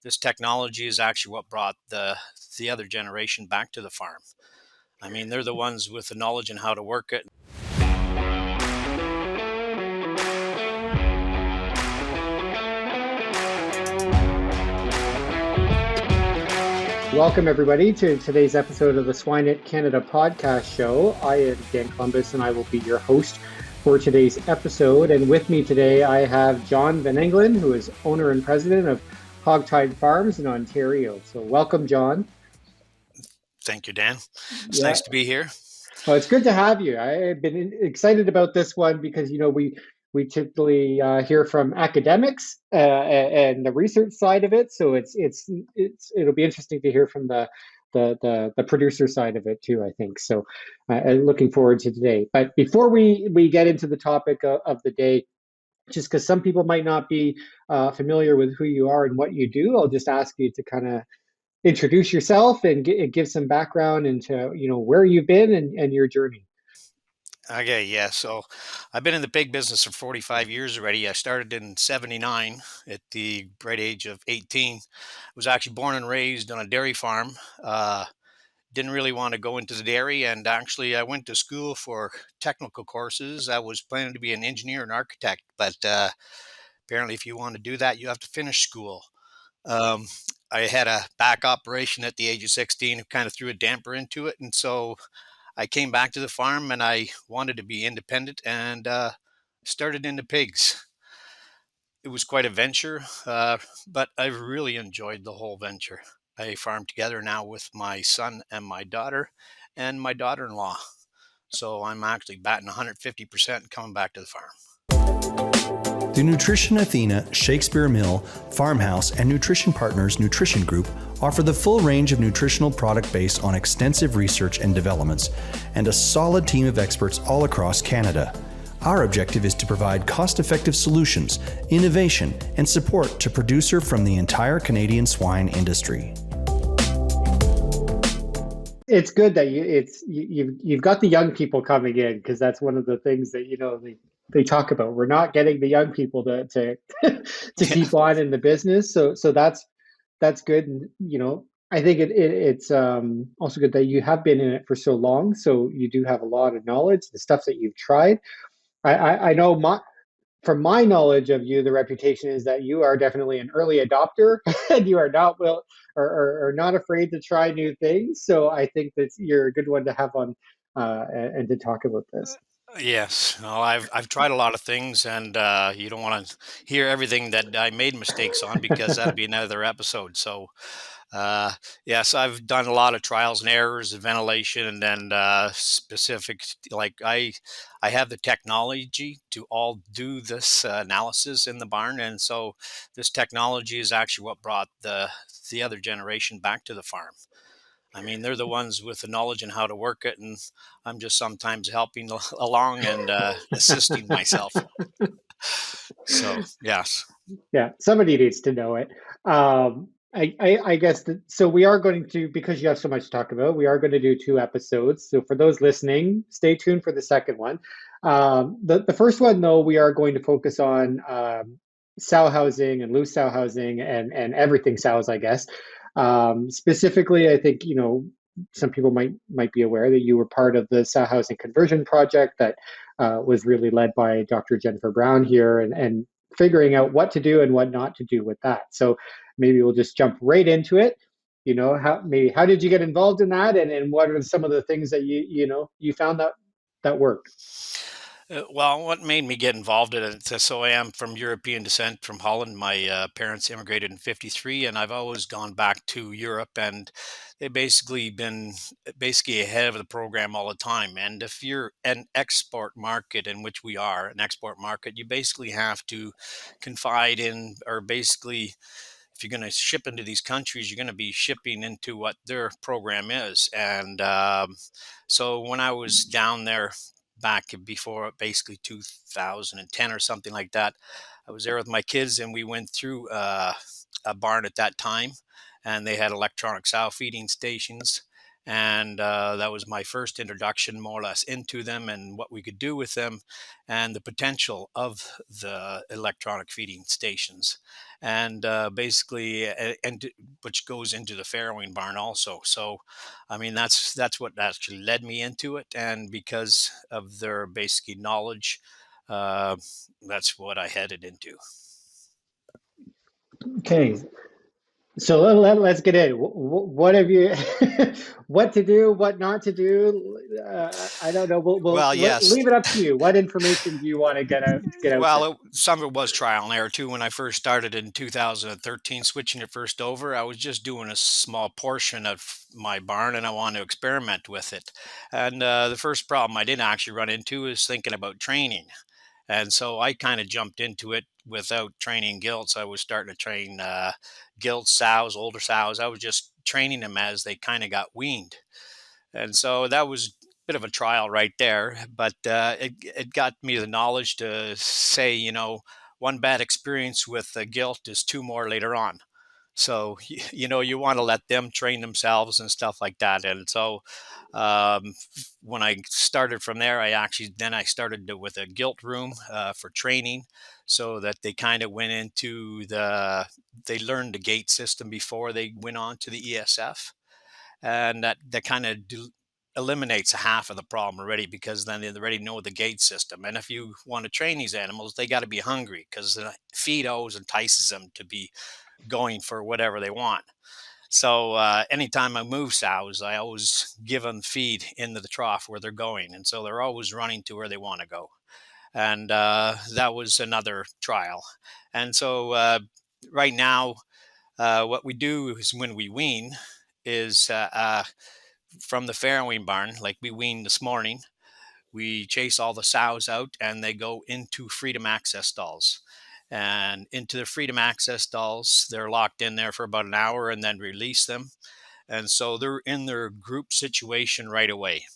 this technology is actually what brought the other generation back to the farm. I mean, they're the ones with the knowledge and how to work it. Welcome, everybody, to today's episode of the Swine Canada podcast show. I am Dan Columbus, and I will be your host for today's episode. And with me today, I have John Van Engelen, who is owner and president of Hog-Tied Farms in Ontario. So welcome, John. Thank you, Dan. It's nice to be here. Well, it's good to have you. I've been excited about this one because, we typically hear from academics and the research side of it. So it'll be interesting to hear from the producer side of it too, I think. So looking forward to today. But before we get into the topic of the day, just because some people might not be familiar with who you are and what you do, I'll just ask you to kind of introduce yourself and give some background into where you've been and your journey. Okay, yeah. So I've been in the pig business for 45 years already. I started in 79 at the bright age of 18. I was actually born and raised on a dairy farm. Didn't really want to go into the dairy, and actually I went to school for technical courses. I was planning to be an engineer and architect, but apparently if you want to do that, you have to finish school. Um, I had a back operation at the age of 16, who kind of threw a damper into it, and so I came back to the farm and I wanted to be independent and started into pigs. It was quite a venture, but I've really enjoyed the whole venture. I farm together now with my son and my daughter-in-law. So I'm actually batting 150% coming back to the farm. The Nutrition Athena, Shakespeare Mill, Farmhouse, and Nutrition Partners Nutrition Group offer the full range of nutritional product based on extensive research and developments, and a solid team of experts all across Canada. Our objective is to provide cost-effective solutions, innovation, and support to producer from the entire Canadian swine industry. It's good that you've got the young people coming in, because that's one of the things that they talk about. We're not getting the young people to to keep on in the business, so that's good. And I think it's also good that you have been in it for so long, so you do have a lot of knowledge, the stuff that you've tried. I know from my knowledge of you, the reputation is that you are definitely an early adopter and you are not or not afraid to try new things. So I think that you're a good one to have on and to talk about this. Yes, well, I've tried a lot of things, and you don't want to hear everything that I made mistakes on, because that'd be another episode. So, yes, I've done a lot of trials and errors of ventilation, and then specific, like I have the technology to all do this analysis in the barn, and so this technology is actually what brought the other generation back to the farm. I mean, they're the ones with the knowledge and how to work it, and I'm just sometimes helping along and assisting myself. So, yes. Yeah, somebody needs to know it. I guess so. We are going to, because you have so much to talk about, we are going to do 2 episodes. So for those listening, stay tuned for the second one. The first one, though, we are going to focus on sow housing and loose sow housing and everything sows, I guess. Specifically, I think some people might be aware that you were part of the sow housing conversion project that was really led by Dr. Jennifer Brown here, and figuring out what to do and what not to do with that. So maybe we'll just jump right into it. How did you get involved in that, and what are some of the things that you found that work? Well, what made me get involved in it? So I am from European descent, from Holland. My parents immigrated in '53, and I've always gone back to Europe, and they've basically been ahead of the program all the time. And if you're an export market, in which we are an export market, you basically have to confide in, or basically, if you're going to ship into these countries, you're going to be shipping into what their program is. And so when I was down there back before basically 2010 or something like that, I was there with my kids, and we went through a barn at that time, and they had electronic sow feeding stations. And that was my first introduction, more or less, into them and what we could do with them, and the potential of the electronic feeding stations, and basically, which goes into the farrowing barn also. So, I mean, that's what actually led me into it, and because of their basically knowledge, uh, that's what I headed into. Okay, so let's get in. What have you, what to do, what not to do? I don't know. Well, yes. Leave it up to you. What information do you want to get out there? Well, some of it was trial and error too. When I first started in 2013, switching it first over, I was just doing a small portion of my barn and I wanted to experiment with it. And the first problem I didn't actually run into is thinking about training. And so I kind of jumped into it without training gilts. I was starting to train gilts, sows, older sows. I was just training them as they kind of got weaned. And so that was a bit of a trial right there, but it got me the knowledge to say, one bad experience with the guilt is two more later on. So you want to let them train themselves and stuff like that. And so when I started from there, I started with a guilt room for training, so that they kind of went into they learned the gate system before they went on to the ESF, and that kind of eliminates half of the problem already, because then they already know the gauge system. And if you want to train these animals, they got to be hungry, because the feed always entices them to be going for whatever they want. So anytime I move sows, I always give them feed into the trough where they're going, and so they're always running to where they want to go. And that was another trial. And so right now, what we do is, when we wean, is from the farrowing barn, like we weaned this morning, we chase all the sows out and they go into freedom access stalls. And into the freedom access stalls, they're locked in there for about an hour and then release them. And so they're in their group situation right away.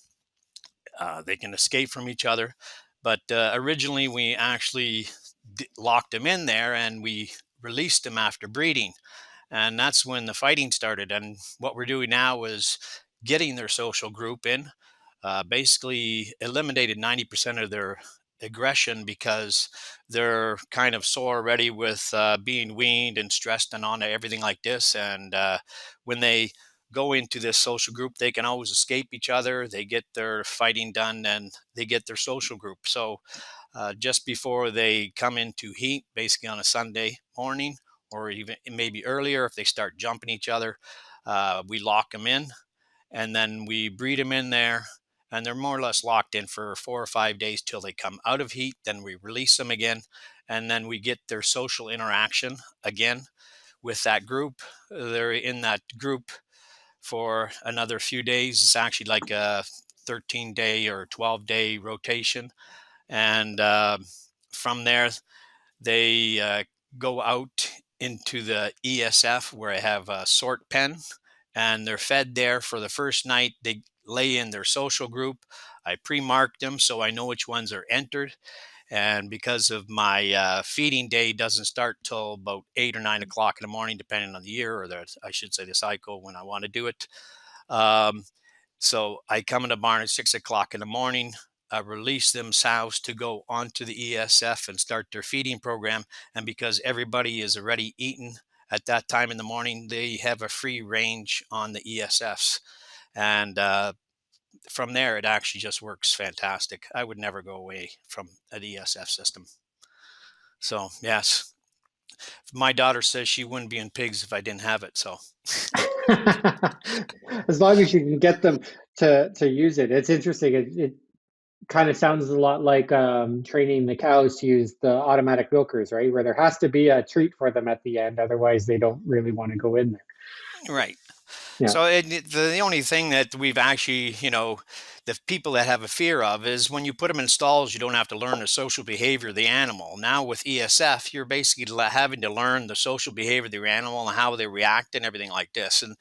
They can escape from each other. But originally, we actually locked them in there and we released them after breeding. And that's when the fighting started. And what we're doing now is getting their social group in. Basically eliminated 90% of their aggression, because they're kind of sore already with being weaned and stressed and on to everything like this. And when they go into this social group, they can always escape each other. They get their fighting done and they get their social group. So just before they come into heat, basically on a Sunday morning, or even maybe earlier, if they start jumping each other, we lock them in, and then we breed them in there, and they're more or less locked in for 4 or 5 days till they come out of heat. Then we release them again, and then we get their social interaction again with that group. They're in that group for another few days. It's actually like a 13-day or 12-day rotation. And from there, they go out into the ESF, where I have a sort pen, and they're fed there for the first night. They lay in their social group. I pre-mark them so I know which ones are entered. And because of my feeding day doesn't start till about 8 or 9 o'clock in the morning, depending on the year, or I should say the cycle when I want to do it. Um, so I come in the barn at 6 o'clock in the morning. I release them sows to go onto the ESF and start their feeding program. And because everybody is already eaten at that time in the morning, they have a free range on the ESFs. And from there, it actually just works fantastic. I would never go away from an ESF system. So, yes, my daughter says she wouldn't be in pigs if I didn't have it. So, As long as you can get them to use it. It's interesting. It kind of sounds a lot like training the cows to use the automatic milkers, right? Where there has to be a treat for them at the end, otherwise they don't really want to go in there. right. Yeah. So the only thing that we've actually, the people that have a fear of is, when you put them in stalls, you don't have to learn the social behavior of the animal. Now with ESF, you're basically having to learn the social behavior of the animal and how they react and everything like this. And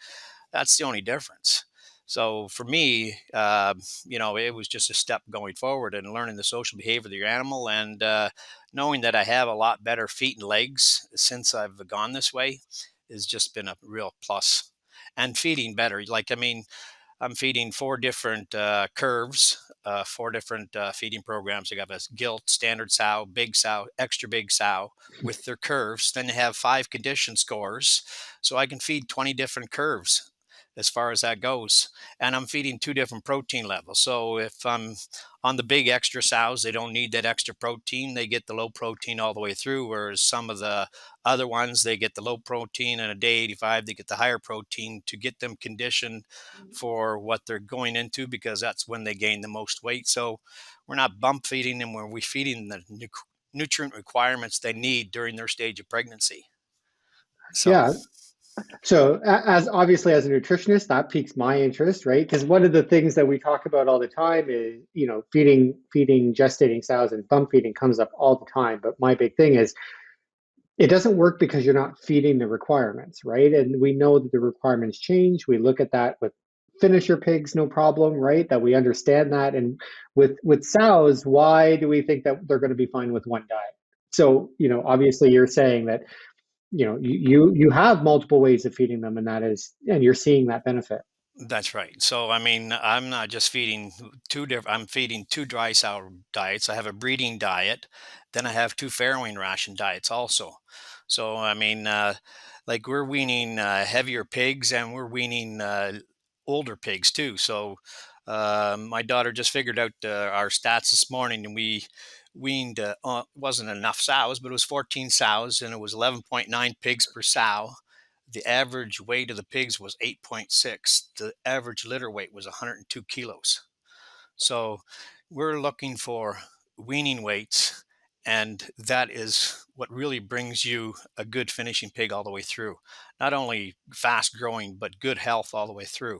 that's the only difference. So for me, it was just a step going forward and learning the social behavior of your animal, and knowing that I have a lot better feet and legs since I've gone this way has just been a real plus. And feeding better. Like, I mean, I'm feeding four different curves, four different feeding programs. I got a gilt, standard sow, extra big sow with their curves. Then they have 5 condition scores. So I can feed 20 different curves as far as that goes. And I'm feeding 2 different protein levels. So if I'm on the big extra sows, they don't need that extra protein. They get the low protein all the way through. Whereas some of the other ones, they get the low protein, and a day 85, they get the higher protein to get them conditioned for what they're going into, because that's when they gain the most weight. So we're not bump feeding them, we're feeding the nutrient requirements they need during their stage of pregnancy. So Yeah. So as obviously as a nutritionist, that piques my interest, right? Because one of the things that we talk about all the time is, feeding gestating sows, and bump feeding comes up all the time. But my big thing is it doesn't work because you're not feeding the requirements, right? And we know that the requirements change. We look at that with finisher pigs, no problem, right? That we understand that. And with sows, why do we think that they're going to be fine with one diet? So, obviously you're saying that, you have multiple ways of feeding them, and you're seeing that benefit. that's right. So I mean, I'm not just feeding I'm feeding two dry sour diets. I have a breeding diet, then I have two farrowing ration diets also. So I mean, like we're weaning heavier pigs, and we're weaning older pigs too. So my daughter just figured out our stats this morning, and we weaned wasn't enough sows, but it was 14 sows, and it was 11.9 pigs per sow. The average weight of the pigs was 8.6. The average litter weight was 102 kilos. So we're looking for weaning weights, and that is what really brings you a good finishing pig all the way through. Not only fast growing, but good health all the way through,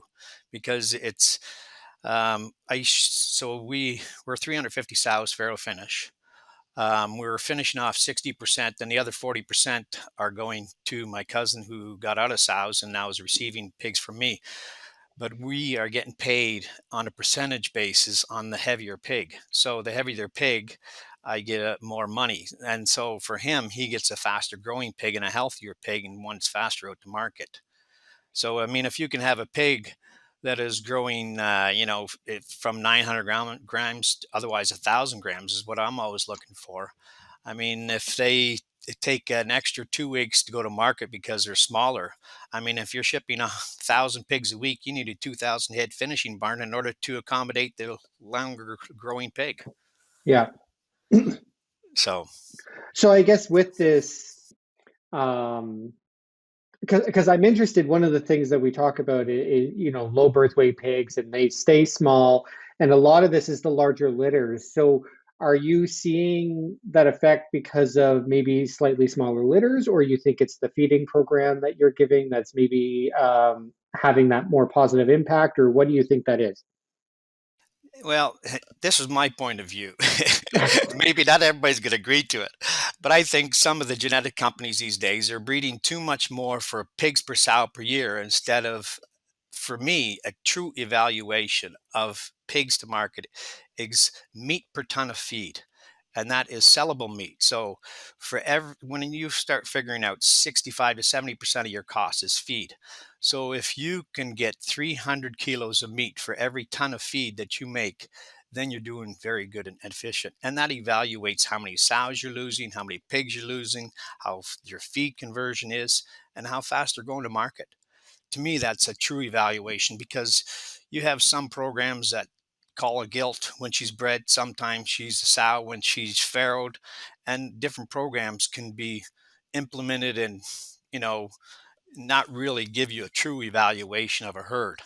because it's so we're 350 sows farrow finish. We're finishing off 60%, and the other 40% are going to my cousin who got out of sows and now is receiving pigs from me. But we are getting paid on a percentage basis on the heavier pig. So the heavier the pig, I get more money. And so for him, he gets a faster growing pig and a healthier pig, and one's faster out to market. So, I mean, if you can have a pig that is growing, from 900 grams, otherwise 1,000 grams is what I'm always looking for. I mean, if they take an extra 2 weeks to go to market because they're smaller, I mean, if you're shipping 1,000 pigs a week, you need a 2,000 head finishing barn in order to accommodate the longer growing pig. Yeah. So, So I guess with this, um, because I'm interested, one of the things that we talk about is, low birth weight pigs, and they stay small, and a lot of this is the larger litters. So are you seeing that effect because of maybe slightly smaller litters, or you think it's the feeding program that you're giving that's maybe having that more positive impact, or what do you think that is? well, this is my point of view. Maybe not everybody's going to agree to it, but I think some of the genetic companies these days are breeding too much more for pigs per sow per year, instead of, for me, a true evaluation of pigs to market is meat per ton of feed. And that is sellable meat. So when you start figuring out 65 to 70% of your cost is feed. So if you can get 300 kilos of meat for every ton of feed that you make, then you're doing very good and efficient. And that evaluates how many sows you're losing, how many pigs you're losing, how your feed conversion is, and how fast they're going to market. To me, that's a true evaluation, because you have some programs that call a gilt when she's bred. Sometimes she's a sow when she's farrowed, and different programs can be implemented and, you know, not really give you a true evaluation of a herd.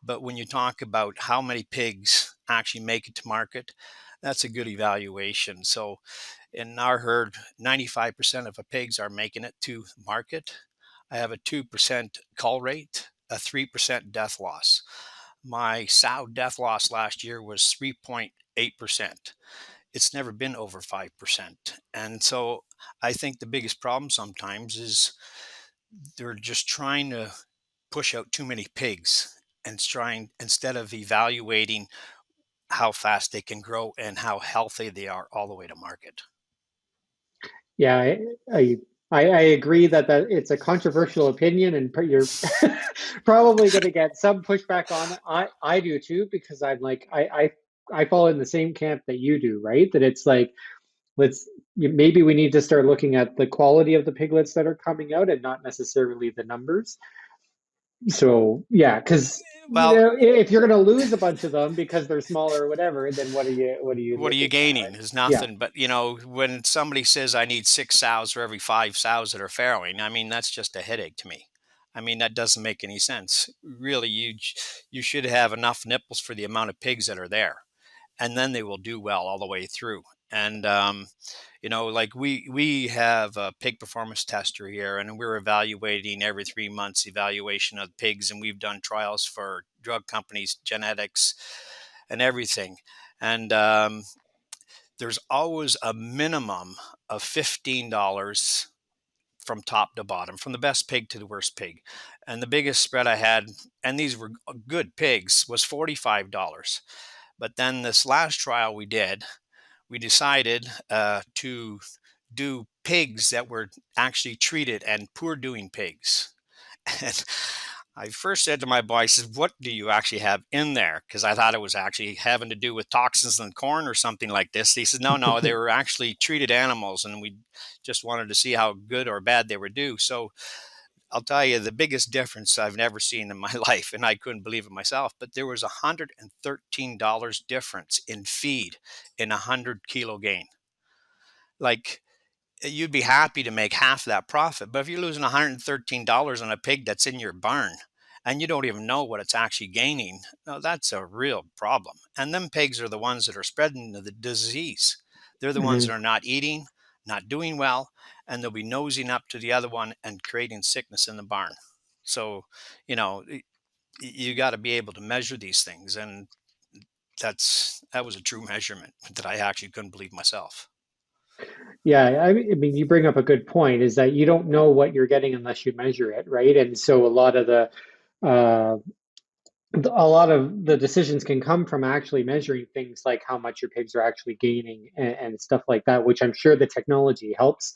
But when you talk about how many pigs actually make it to market, that's a good evaluation. So in our herd, 95% of the pigs are making it to market. I have a 2% cull rate, a 3% death loss. My sow death loss last year was 3.8%. It's never been over 5%. And so I think the biggest problem sometimes is they're just trying to push out too many pigs, and trying, instead of evaluating how fast they can grow and how healthy they are all the way to market. Yeah, I I agree that it's a controversial opinion, and you're probably going to get some pushback on it. I do too, because I'm like I fall in the same camp that you do, right? That it's like, let's maybe we need to start looking at the quality of the piglets that are coming out and not necessarily the numbers. So yeah, because Well, if you're going to lose a bunch of them because they're smaller or whatever, then what are you what are you looking at, gaining? right? Is Yeah. nothing. But when somebody says I need 6 sows for every 5 sows that are farrowing, I mean that's just a headache to me. I mean that doesn't make any sense. Really, you should have enough nipples for the amount of pigs that are there, and then they will do well all the way through. And like we have a pig performance tester here, and we're evaluating every 3 months evaluation of pigs, and we've done trials for drug companies, genetics, and everything. And there's always a minimum of $15 from top to bottom, from the best pig to the worst pig. And the biggest spread I had, and these were good pigs, was $45. But then this last trial we did, we decided to do pigs that were actually treated and poor doing pigs. And I first said to my boy, I said, "What do you actually have in there?" Because I thought it was actually having to do with toxins in corn or something like this. He said, "No, no, they were actually treated animals, and we just wanted to see how good or bad they would do." So I'll tell you the biggest difference I've never seen in my life, and I couldn't believe it myself, but there was $113 difference in feed in a 100 kilo gain. Like, you'd be happy to make half that profit. But if you're losing $113 on a pig that's in your barn and you don't even know what it's actually gaining, no, that's a real problem. And them pigs are the ones that are spreading the disease. They're the ones that Mhm. are not eating, not doing well, and they'll be nosing up to the other one and creating sickness in the barn. So, you know, you got to be able to measure these things. And that was a true measurement that I actually couldn't believe myself. Yeah, I mean, you bring up a good point, is that you don't know what you're getting unless you measure it, right? And so uh, a lot of the decisions can come from actually measuring things like how much your pigs are actually gaining and stuff like that, which I'm sure the technology helps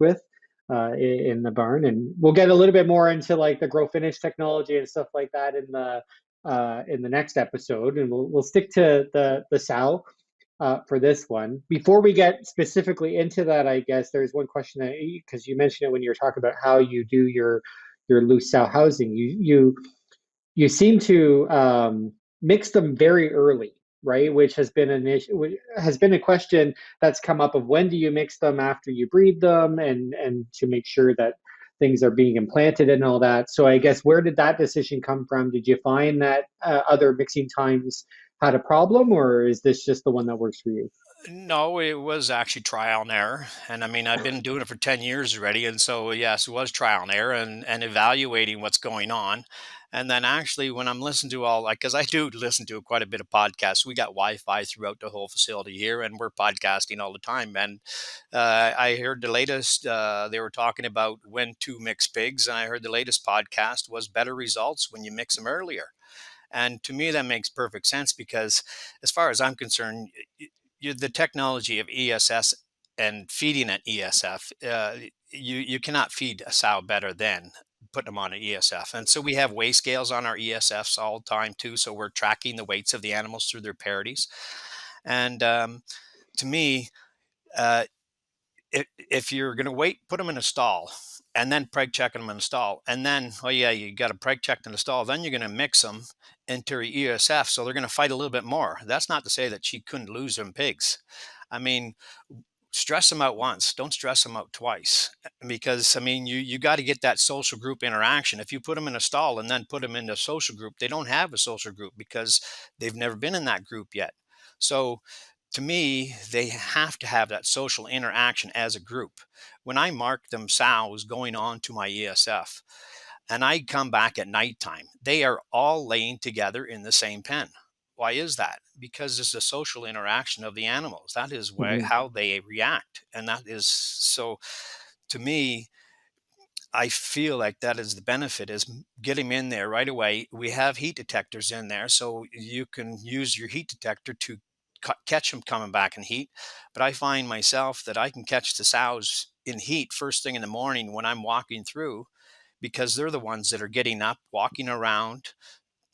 with in the barn. And we'll get a little bit more into like the grow finish technology and stuff like that in the next episode, and we'll stick to the sow for this one. Before we get specifically into that, I guess there's one question that, because you mentioned it when you were talking about how you do your loose sow housing, you seem to mix them very early, right? Which has been an issue, has been a question that's come up of when do you mix them after you breed them, and to make sure that things are being implanted and all that. So I guess, where did that decision come from? Did you find that other mixing times had a problem, or is this just the one that works for you? No, it was actually trial and error. And I mean, I've been doing it for 10 years already. And so, yes, it was trial and error and evaluating what's going on. And then actually, when I'm listening to all, like, because I do listen to quite a bit of podcasts, we got Wi Fi throughout the whole facility here, and we're podcasting all the time. And I heard the latest, they were talking about when to mix pigs. And I heard the latest podcast was better results when you mix them earlier. And to me, that makes perfect sense because, as far as I'm concerned, the technology of ESS and feeding at ESF, you cannot feed a sow better than putting them on an ESF. And so we have weigh scales on our ESFs all the time too. So we're tracking the weights of the animals through their parities. And to me, uh, if you're going to wait, put them in a stall and then preg check them in a stall. And then, oh yeah, you got a preg check in the stall. Then you're going to mix them into your ESF. So they're going to fight a little bit more. That's not to say that she couldn't lose them pigs. I mean, stress them out once, don't stress them out twice, because I mean you got to get that social group interaction. If you put them in a stall and then put them in a social group, they don't have a social group because they've never been in that group yet. So to me, they have to have that social interaction as a group. When I mark them sows going on to my ESF and I come back at nighttime, they are all laying together in the same pen. Why is that? Because it's a social interaction of the animals. That is Mhm. how they react. And that is so, to me, I feel like that is the benefit, is get him in there right away. We have heat detectors in there, so you can use your heat detector to catch them coming back in heat. But I find myself that I can catch the sows in heat first thing in the morning when I'm walking through, because they're the ones that are getting up, walking around,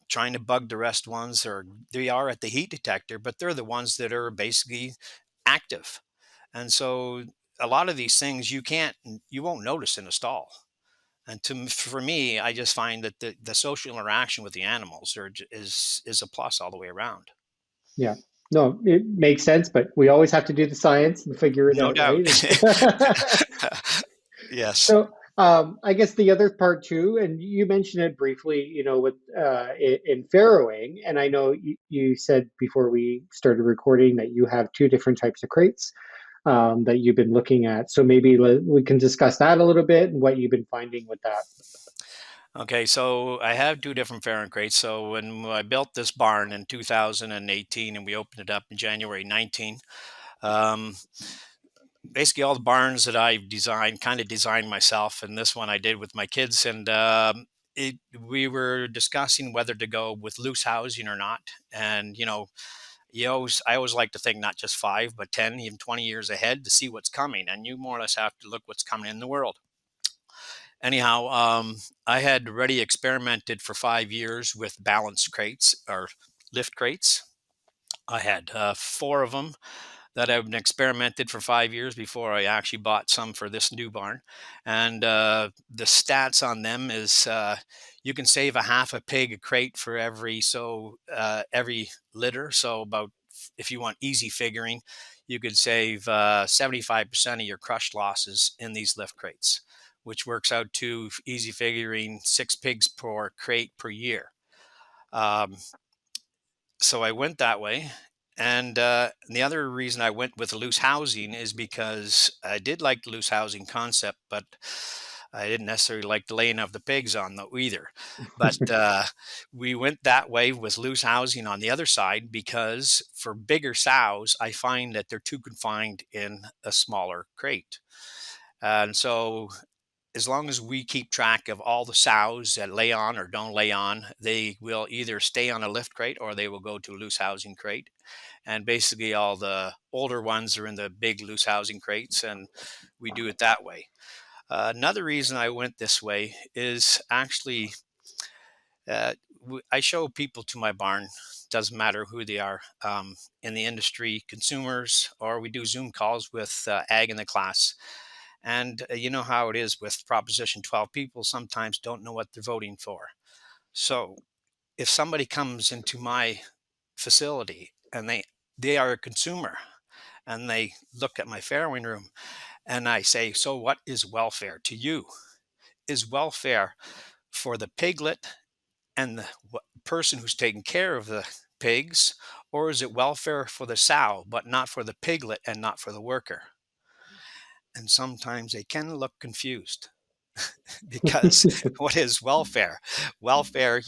trying to bug the rest ones, or they are at the heat detector, but they're the ones that are basically active. And so a lot of these things you won't notice in a stall. And for me, I just find that the social interaction with the animals is a plus all the way around. Yeah. No, it makes sense, but we always have to do the science and figure it No out, doubt. right? Yes. So, I guess the other part too, and you mentioned it briefly, with in farrowing, and I know you said before we started recording that you have two different types of crates that you've been looking at. So maybe we can discuss that a little bit and what you've been finding with that. Okay, so I have two different farrowing crates. So when I built this barn in 2018 and we opened it up in January 19, um, basically all the barns that I've designed, kind of designed myself, and this one I did with my kids. And we were discussing whether to go with loose housing or not. And I always like to think not just 5, but 10, even 20 years ahead to see what's coming. And you more or less have to look what's coming in the world. Anyhow, I had already experimented for 5 years with balance crates or lift crates. I had 4 of them that I've been experimented for 5 years before I actually bought some for this new barn. And the stats on them is you can save a half a pig a crate for every litter. So about, if you want easy figuring, you could save 75% of your crush losses in these lift crates, which works out to easy figuring 6 pigs per crate per year. Um, so I went that way. And the other reason I went with loose housing is because I did like the loose housing concept, but I didn't necessarily like the laying of the pigs on though either. But we went that way with loose housing on the other side because for bigger sows, I find that they're too confined in a smaller crate. And so as long as we keep track of all the sows that lay on or don't lay on, they will either stay on a lift crate or they will go to a loose housing crate. And basically, all the older ones are in the big loose housing crates, and we do it that way. Another reason I went this way is actually I show people to my barn, doesn't matter who they are, in the industry, consumers, or we do Zoom calls with ag in the class. And you know how it is with Proposition 12, people sometimes don't know what they're voting for. So if somebody comes into my facility and they are a consumer and they look at my farrowing room and I say, so what is welfare to you? Is welfare for the piglet and the person who's taking care of the pigs, or is it welfare for the sow but not for the piglet and not for the worker? And sometimes they can look confused because what is welfare? Welfare,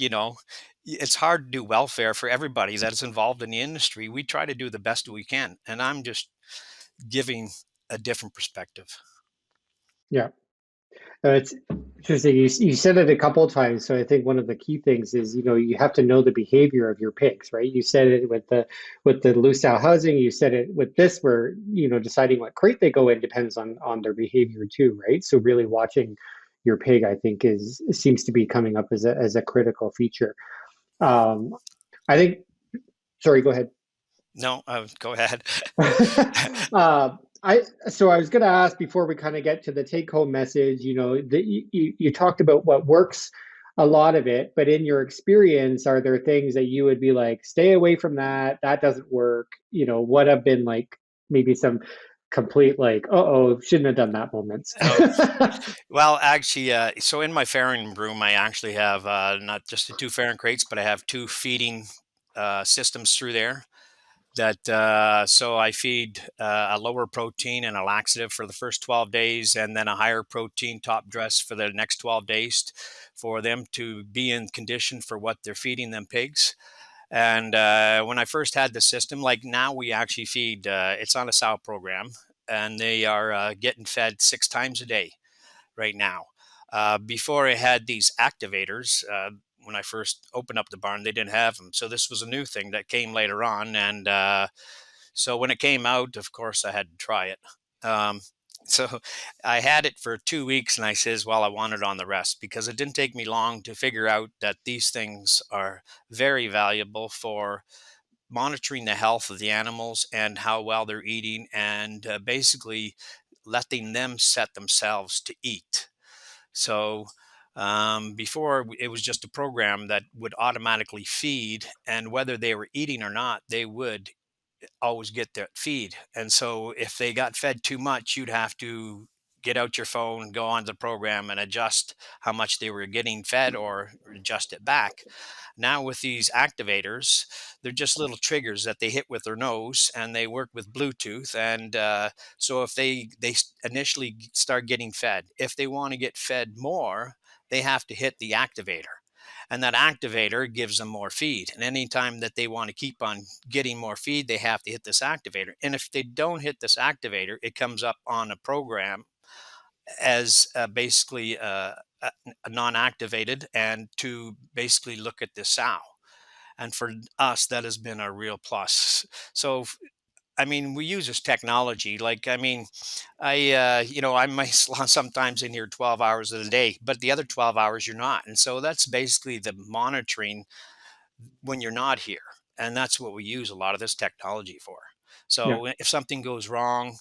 it's hard to do welfare for everybody that's involved in the industry. We try to do the best we can, and I'm just giving a different perspective. Yeah. It's interesting. You said it a couple of times. So I think one of the key things is, you have to know the behavior of your pigs, right? You said it with the loose sow housing. You said it with this, where, deciding what crate they go in depends on their behavior too, right? So really watching your pig, I think, seems to be coming up as a critical feature. Um, I think. Sorry, go ahead. No, go ahead. So I was going to ask before we kind of get to the take home message, that you talked about what works, a lot of it, but in your experience, are there things that you would be like, stay away from that? That doesn't work. What have been like maybe some complete like, uh-oh, shouldn't have done that moments. Oh, well, actually, so in my farrowing room, I actually have not just the 2 farrowing crates, but I have 2 feeding systems through there. So I feed a lower protein and a laxative for the first 12 days, and then a higher protein top dress for the next 12 days for them to be in condition for what they're feeding them pigs. And when I first had the system, like now we actually feed, it's on a sow program, and they are getting fed 6 times a day right now. Before I had these activators, when I first opened up the barn, they didn't have them. So this was a new thing that came later on. And So when it came out, of course, I had to try it. Um, so I had it for 2 weeks, and I says, well, I want it on the rest, because it didn't take me long to figure out that these things are very valuable for monitoring the health of the animals and how well they're eating, and basically letting them set themselves to eat. So before, it was just a program that would automatically feed, and whether they were eating or not, they would always get their feed. And so if they got fed too much, you'd have to get out your phone, go on the program, and adjust how much they were getting fed or adjust it back. Now with these activators, they're just little triggers that they hit with their nose, and they work with Bluetooth. And so if initially start getting fed, if they want to get fed more, they have to hit the activator, and that activator gives them more feed. And anytime that they want to keep on getting more feed, they have to hit this activator. And if they don't hit this activator, it comes up on a program as basically a non-activated, and to basically look at the sow. And for us, that has been a real plus. So I mean, we use this technology. Like, I mean, I might sometimes in here 12 hours of the day, but the other 12 hours you're not. And so that's basically the monitoring when you're not here. And that's what we use a lot of this technology for. Yeah. So if something goes wrong,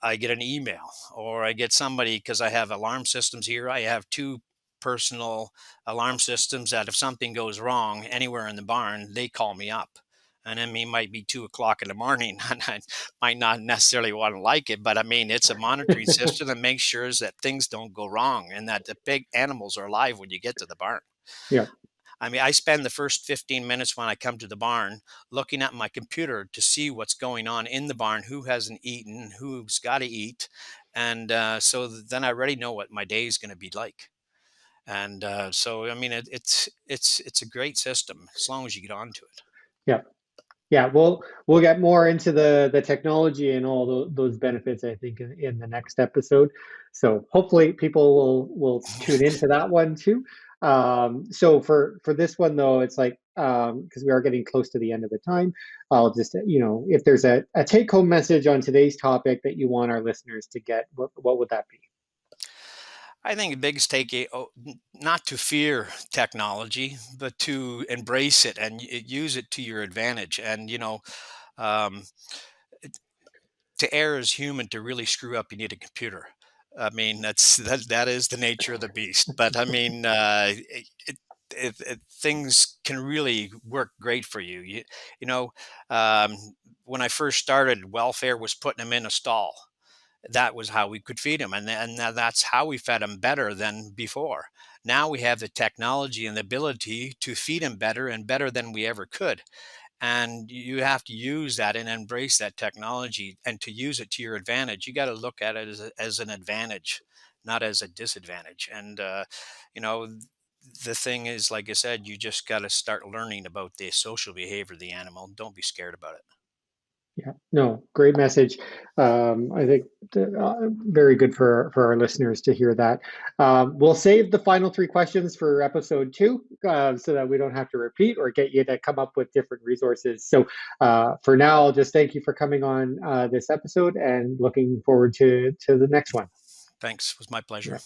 I get an email, or I get somebody, because I have alarm systems here. I have two personal alarm systems that if something goes wrong anywhere in the barn, they call me up. And I mean, it might be 2 o'clock in the morning, and I might not necessarily want to like it, but I mean, it's a monitoring system that makes sure that things don't go wrong, and that the big animals are alive when you get to the barn. Yeah. I mean, I spend the first 15 minutes when I come to the barn looking at my computer to see what's going on in the barn, who hasn't eaten, who's got to eat. And then I already know what my day is going to be like. And so, I mean, it's a great system as long as you get onto it. Yeah. Yeah, we'll get more into the technology and all those benefits, I think, in the next episode. So hopefully people will tune into that one too. So for this one though, it's like because we are getting close to the end of the time, I'll just if there's a take home message on today's topic that you want our listeners to get, what would that be? I think the biggest not to fear technology, but to embrace it and use it to your advantage. And, um, to err is human. To really screw up, you need a computer. I mean, that is the nature of the beast. But I mean, things can really work great for you. You know, um, when I first started, welfare was putting them in a stall. That was how we could feed them, and that's how we fed them better than before. Now we have the technology and the ability to feed them better, and better than we ever could. And you have to use that and embrace that technology, and to use it to your advantage. You got to look at it as an advantage, not as a disadvantage. And you know the thing is, like I said, you just got to start learning about the social behavior of the animal. Don't be scared about it. Yeah, no, great message. I think very good for our listeners to hear that. We'll save the final three questions for episode 2, so that we don't have to repeat or get you to come up with different resources. So for now, I'll just thank you for coming on this episode, and looking forward to the next one. Thanks, it was my pleasure. Yeah.